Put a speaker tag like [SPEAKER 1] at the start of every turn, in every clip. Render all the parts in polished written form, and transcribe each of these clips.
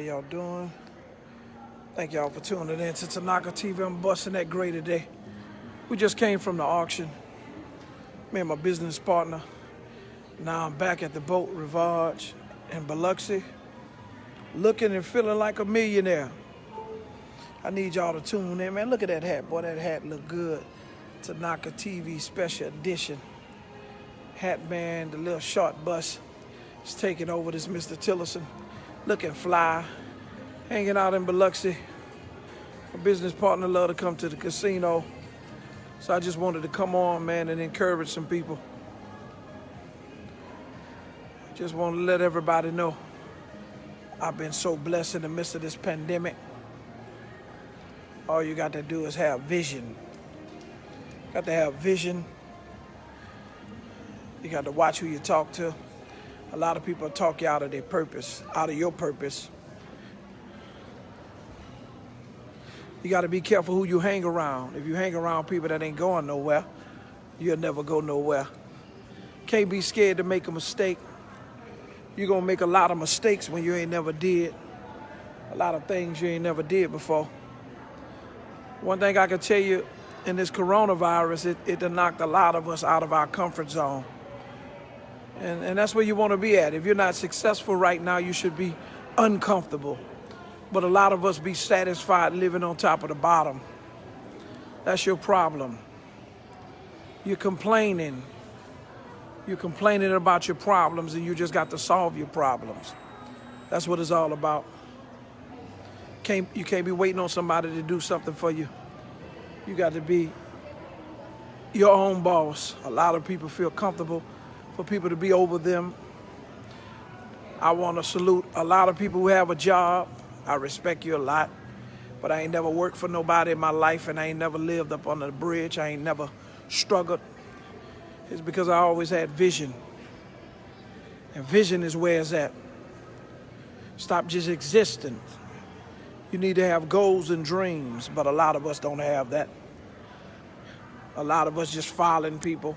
[SPEAKER 1] y'all doing? Thank y'all for tuning in to Tanocka TV. I'm busting that gray today. We just came from the auction. Me and my business partner. Now I'm back at the boat Rivage in Biloxi, looking and feeling like a millionaire. I need y'all to tune in, man. Look at that hat, boy. That hat look good. Tanocka TV special edition. Hat man, the little short bus is taking over this Mr. Tillison. Looking fly, hanging out in Biloxi. My business partner love to come to the casino. So I just wanted to come on, man, and encourage some people. Just want to let everybody know I've been so blessed in the midst of this pandemic. All you got to do is have vision. Got to have vision. You got to watch who you talk to. A lot of people talk you out of their purpose, out of your purpose. You got to be careful who you hang around. If you hang around people that ain't going nowhere, you'll never go nowhere. Can't be scared to make a mistake. You're going to make a lot of mistakes when you ain't never did. A lot of things you ain't never did before. One thing I can tell you, in this coronavirus, it done knocked a lot of us out of our comfort zone. And that's where you want to be at. If you're not successful right now, you should be uncomfortable. But a lot of us be satisfied living on top of the bottom. That's your problem. You're complaining. You're complaining about your problems, and you just got to solve your problems. That's what it's all about. You can't be waiting on somebody to do something for you. You got to be your own boss. A lot of people feel comfortable for people to be over them. I want to salute a lot of people who have a job. I respect you a lot, but I ain't never worked for nobody in my life, and I ain't never lived up under the bridge. I ain't never struggled. It's because I always had vision, and vision is where it's at. Stop just existing. You need to have goals and dreams, but a lot of us don't have that. A lot of us just following people.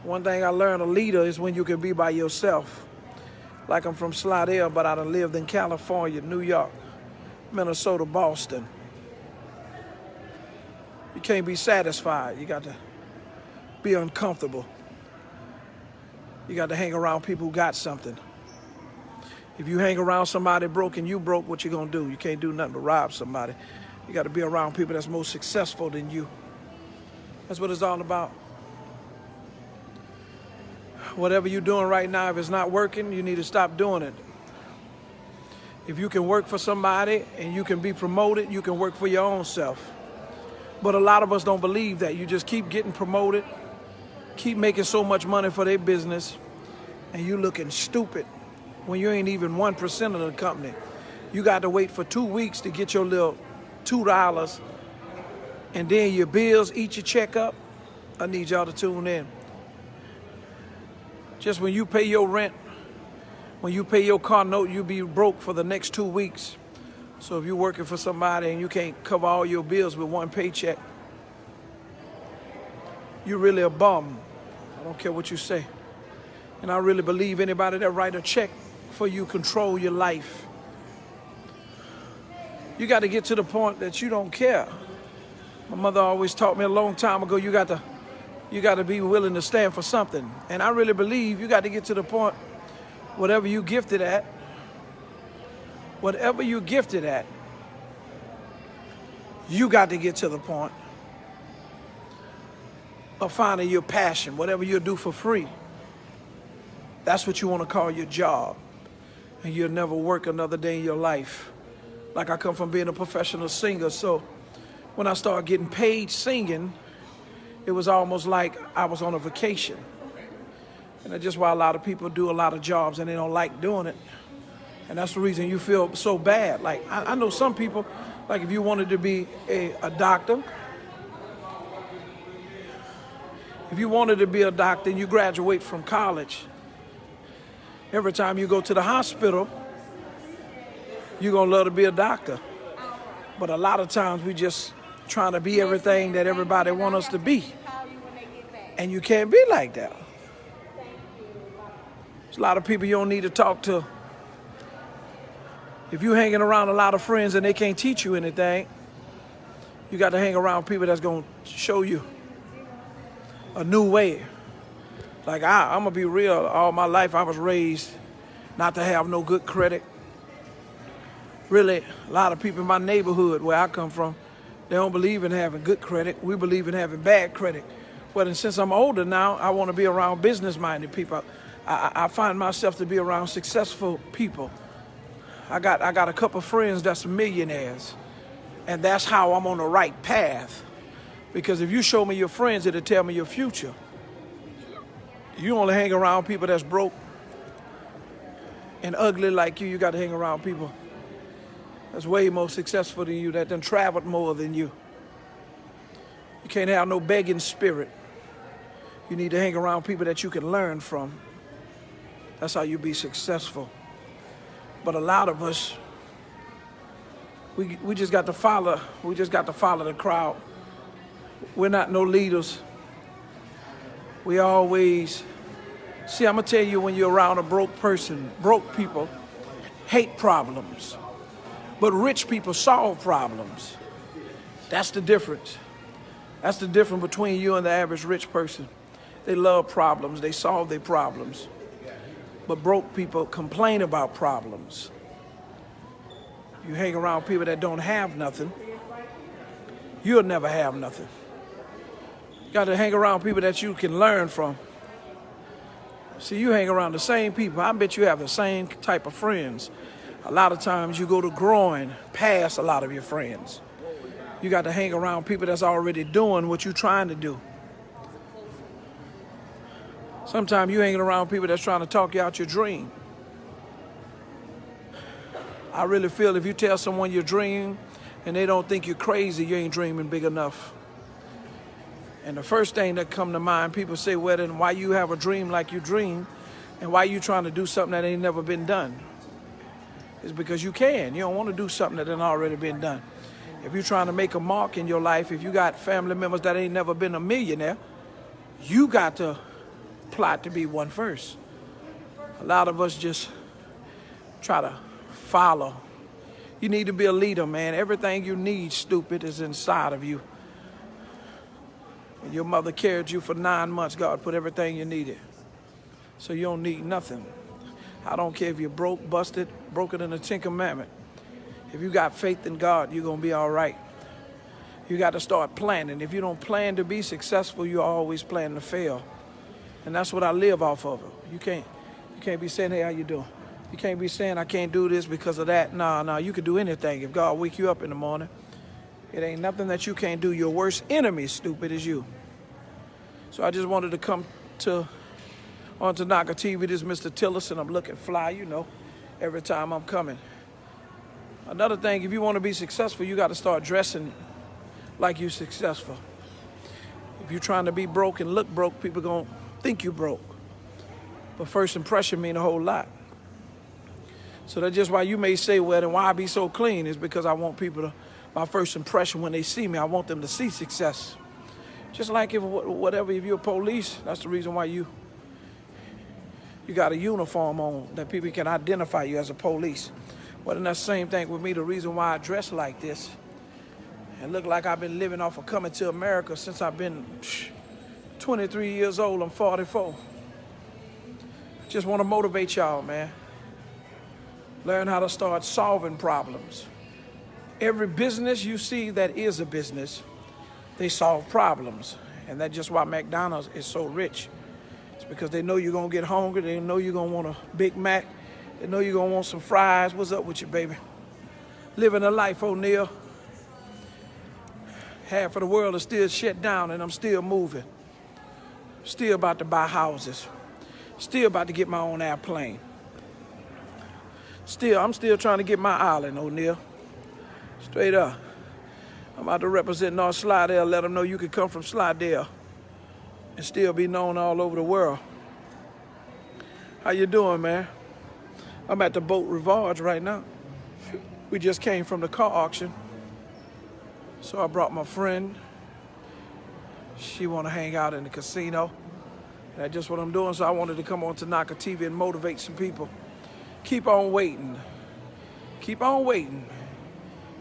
[SPEAKER 1] One thing I learned, a leader is when you can be by yourself. Like I'm from Slidell, but I done lived in California, New York, Minnesota, Boston. You can't be satisfied. You got to be uncomfortable. You got to hang around people who got something. If you hang around somebody broke and you broke, what you gonna do? You can't do nothing but rob somebody. You got to be around people that's more successful than you. That's what it's all about. Whatever you're doing right now, if it's not working, you need to stop doing it. If you can work for somebody and you can be promoted, you can work for your own self. But a lot of us don't believe that. You just keep getting promoted, keep making so much money for their business, and you looking stupid when you ain't even 1% of the company. You got to wait for 2 weeks to get your little $2, and then your bills eat your check up. I need y'all to tune in. Just when you pay your rent, when you pay your car note, you be broke for the next 2 weeks. So if you're working for somebody and you can't cover all your bills with one paycheck, you're really a bum. I don't care what you say. And I really believe anybody that write a check for you control your life. You got to get to the point that you don't care. My mother always taught me a long time ago, you got to be willing to stand for something. And I really believe you got to get to the point, whatever you gifted at, you got to get to the point of finding your passion, whatever you do for free. That's what you want to call your job. And you'll never work another day in your life. Like I come from being a professional singer, so when I started getting paid singing, it was almost like I was on a vacation. And that's just why a lot of people do a lot of jobs and they don't like doing it. And that's the reason you feel so bad. Like, I know some people, like if you wanted to be a doctor, if you wanted to be a doctor and you graduate from college, every time you go to the hospital, you're going to love to be a doctor. But a lot of times we just trying to be everything that everybody want us to be. And you can't be like that. There's a lot of people you don't need to talk to. If you're hanging around a lot of friends and they can't teach you anything, you got to hang around people that's going to show you a new way. Like I'm going to be real, all my life I was raised not to have no good credit. Really, a lot of people in my neighborhood where I come from, they don't believe in having good credit. We believe in having bad credit. But since I'm older now, I want to be around business-minded people. I find myself to be around successful people. I got a couple friends that's millionaires, and that's how I'm on the right path. Because if you show me your friends, it'll tell me your future. You only hang around people that's broke and ugly like you. You got to hang around people that's way more successful than you, that done traveled more than you. You can't have no begging spirit. You need to hang around people that you can learn from. That's how you be successful. But a lot of us, we just got to follow. We just got to follow the crowd. We're not no leaders. We always, see, I'm gonna tell you, when you're around a broke person, broke people hate problems, but rich people solve problems. That's the difference. That's the difference between you and the average rich person. They love problems, they solve their problems. But broke people complain about problems. You hang around people that don't have nothing, you'll never have nothing. You got to hang around people that you can learn from. See, you hang around the same people. I bet you have the same type of friends. A lot of times you go to growing past a lot of your friends. You got to hang around people that's already doing what you're trying to do. Sometimes you're hanging around people that's trying to talk you out your dream. I really feel if you tell someone your dream and they don't think you're crazy, you ain't dreaming big enough. And the first thing that come to mind, people say, well, then why you have a dream like you dream, and why you trying to do something that ain't never been done? It's because you can. You don't want to do something that ain't already been done. If you're trying to make a mark in your life, if you got family members that ain't never been a millionaire, you got to plot to be one first. A lot of us just try to follow. You need to be a leader, man. Everything you need, stupid, is inside of you. When your mother carried you for 9 months, God put everything you needed. So you don't need nothing. I don't care if you're broke, busted, broken in the 10th commandment. If you got faith in God, you're going to be all right. You got to start planning. If you don't plan to be successful, you always plan to fail. And that's what I live off of. You can't be saying, hey, how you doing? You can't be saying, I can't do this because of that. Nah, you can do anything. If God wake you up in the morning, it ain't nothing that you can't do. Your worst enemy, stupid, is you. So I just wanted to come on Tanocka TV. This is Mr. Tillison. I'm looking fly, you know, every time I'm coming. Another thing, if you want to be successful, you got to start dressing like you're successful. If you're trying to be broke and look broke, people going to think you broke. But first impression mean a whole lot. So that's just why you may say, well, then why I be so clean? Is because I want people to, my first impression when they see me, I want them to see success. Just like if you're police, that's the reason why you got a uniform on, that people can identify you as a police. Well, then that's the same thing with me. The reason why I dress like this and look like I've been living off of coming to America since I've been 23 years old. I'm 44. Just want to motivate y'all, man. Learn how to start solving problems. Every business you see that is a business, they solve problems. And that's just why McDonald's is so rich. It's because they know you're going to get hungry. They know you're going to want a Big Mac. They know you're going to want some fries. What's up with you, baby? Living a life, O'Neal. Half of the world is still shut down, and I'm still moving. Still about to buy houses. Still about to get my own airplane. I'm still trying to get my island, O'Neal. Straight up. I'm about to represent North Slidell, let them know you can come from Slidell and still be known all over the world. How you doing, man? I'm at the Boat Rivage right now. We just came from the car auction. So I brought my friend. She want to hang out in the casino. And that's just what I'm doing. So I wanted to come on Tanocka TV and motivate some people. Keep on waiting. Keep on waiting.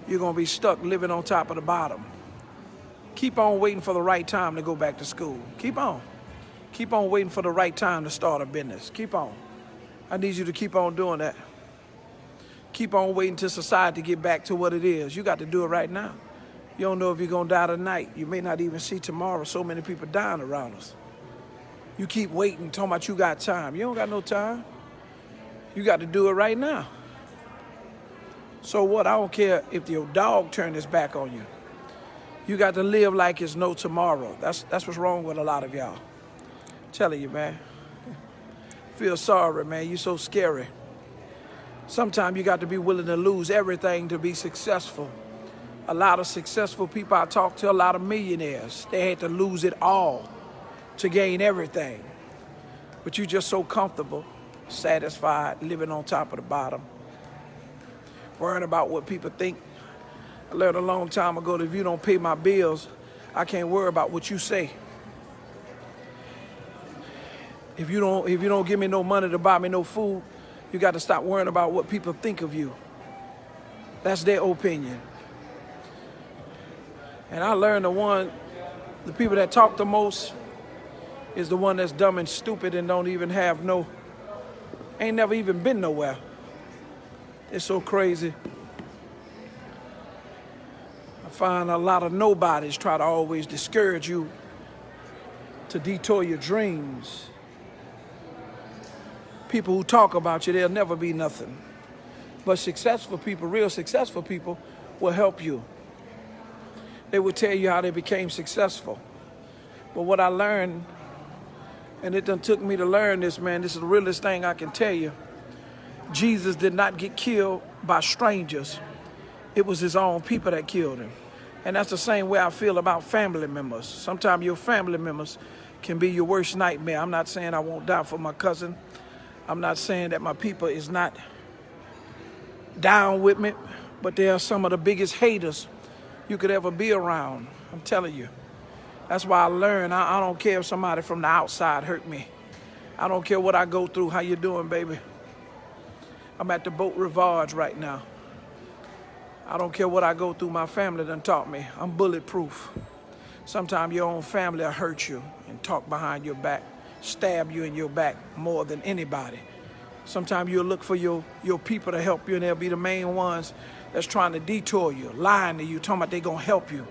[SPEAKER 1] You're going to be stuck living on top of the bottom. Keep on waiting for the right time to go back to school. Keep on. Keep on waiting for the right time to start a business. Keep on. I need you to keep on doing that. Keep on waiting till society get back to what it is. You got to do it right now. You don't know if you're going to die tonight. You may not even see tomorrow. So many people dying around us. You keep waiting, talking about you got time. You don't got no time. You got to do it right now. So what? I don't care if your dog turned his back on you. You got to live like it's no tomorrow. That's what's wrong with a lot of y'all. Telling you, man. Feel sorry, man. You're so scary. Sometimes you got to be willing to lose everything to be successful. A lot of successful people I talk to, a lot of millionaires, they had to lose it all to gain everything. But you're just so comfortable, satisfied, living on top of the bottom, worrying about what people think. I learned a long time ago that if you don't pay my bills, I can't worry about what you say. If you don't give me no money to buy me no food, you got to stop worrying about what people think of you. That's their opinion. And I learned the people that talk the most is the one that's dumb and stupid and don't even have ain't never even been nowhere. It's so crazy. I find a lot of nobodies try to always discourage you, to detour your dreams. People who talk about you, they'll never be nothing. But successful people, real successful people, will help you. They will tell you how they became successful. But what I learned, and it done took me to learn this, man, this is the realest thing I can tell you. Jesus did not get killed by strangers. It was his own people that killed him. And that's the same way I feel about family members. Sometimes your family members can be your worst nightmare. I'm not saying I won't die for my cousin. I'm not saying that my people is not down with me, but they are some of the biggest haters you could ever be around. I'm telling you. That's why I learned I don't care if somebody from the outside hurt me. I don't care what I go through. How you doing, baby? I'm at the boat Rivage right now. I don't care what I go through. My family done taught me I'm bulletproof. Sometimes your own family will hurt you and talk behind your back, stab you in your back more than anybody. Sometimes you'll look for your people to help you, and they'll be the main ones that's trying to detour you, lying to you, talking about they're going to help you.